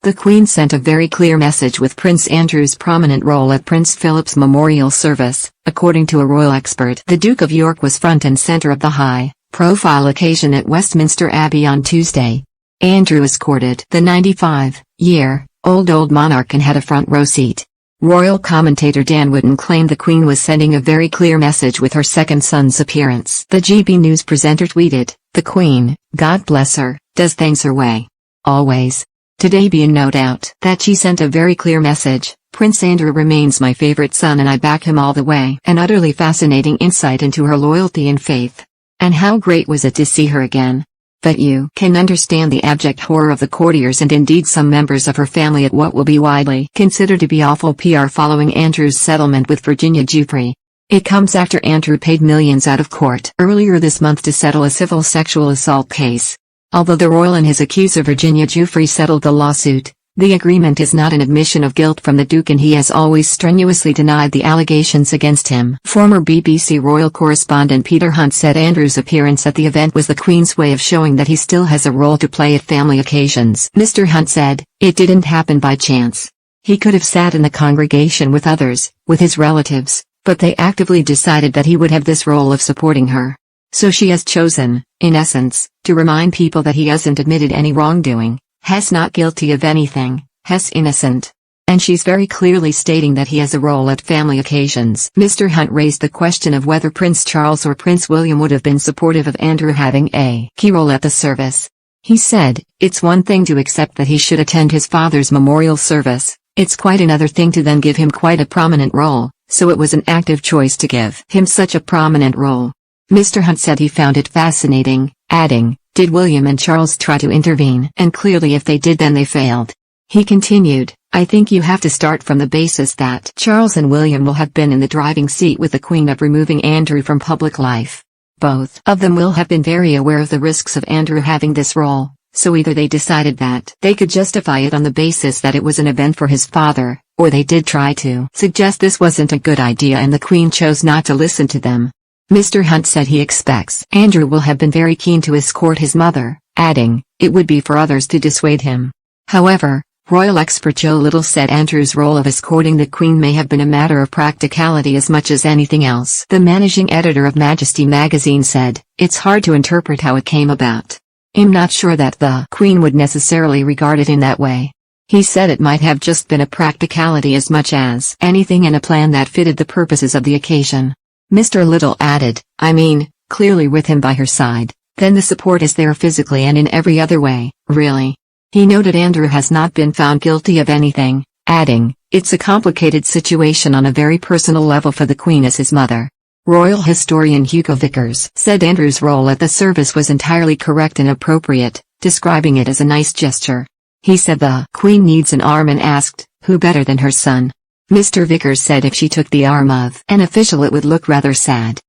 The Queen sent a very clear message with Prince Andrew's prominent role at Prince Philip's memorial service, according to a royal expert. The Duke of York was front and center of the high-profile occasion at Westminster Abbey on Tuesday. Andrew escorted the 95-year-old monarch and had a front-row seat. Royal commentator Dan Wootton claimed the Queen was sending a very clear message with her second son's appearance. The GB News presenter tweeted, "The Queen, God bless her, does things her way. Always. Today be in no doubt that she sent a very clear message. Prince Andrew remains my favorite son and I back him all the way." An utterly fascinating insight into her loyalty and faith. And how great was it to see her again. But you can understand the abject horror of the courtiers and indeed some members of her family at what will be widely considered to be awful PR following Andrew's settlement with Virginia Giuffre. It comes after Andrew paid millions out of court earlier this month to settle a civil sexual assault case. Although the royal and his accuser Virginia Giuffre settled the lawsuit, the agreement is not an admission of guilt from the Duke and he has always strenuously denied the allegations against him. Former BBC royal correspondent Peter Hunt said Andrew's appearance at the event was the Queen's way of showing that he still has a role to play at family occasions. Mr. Hunt said, "It didn't happen by chance. He could have sat in the congregation with others, with his relatives, but they actively decided that he would have this role of supporting her. So she has chosen, in essence, to remind people that he hasn't admitted any wrongdoing, has not guilty of anything, has innocent. And she's very clearly stating that he has a role at family occasions." Mr. Hunt raised the question of whether Prince Charles or Prince William would have been supportive of Andrew having a key role at the service. He said, "It's one thing to accept that he should attend his father's memorial service, it's quite another thing to then give him quite a prominent role, so it was an active choice to give him such a prominent role." Mr. Hunt said he found it fascinating, adding, "Did William and Charles try to intervene? And clearly if they did then they failed." He continued, "I think you have to start from the basis that Charles and William will have been in the driving seat with the Queen of removing Andrew from public life. Both of them will have been very aware of the risks of Andrew having this role, so either they decided that they could justify it on the basis that it was an event for his father, or they did try to suggest this wasn't a good idea and the Queen chose not to listen to them." Mr. Hunt said he expects Andrew will have been very keen to escort his mother, adding, "It would be for others to dissuade him." However, royal expert Joe Little said Andrew's role of escorting the Queen may have been a matter of practicality as much as anything else. The managing editor of Majesty magazine said, "It's hard to interpret how it came about. I'm not sure that the Queen would necessarily regard it in that way." He said it might have just been a practicality as much as anything and a plan that fitted the purposes of the occasion. Mr. Little added, "I mean, clearly with him by her side, then the support is there physically and in every other way, really." He noted Andrew has not been found guilty of anything, adding, "It's a complicated situation on a very personal level for the Queen as his mother." Royal historian Hugo Vickers said Andrew's role at the service was entirely correct and appropriate, describing it as a nice gesture. He said the Queen needs an arm and asked, "Who better than her son?" Mr. Vickers said if she took the arm of an official it would look rather sad.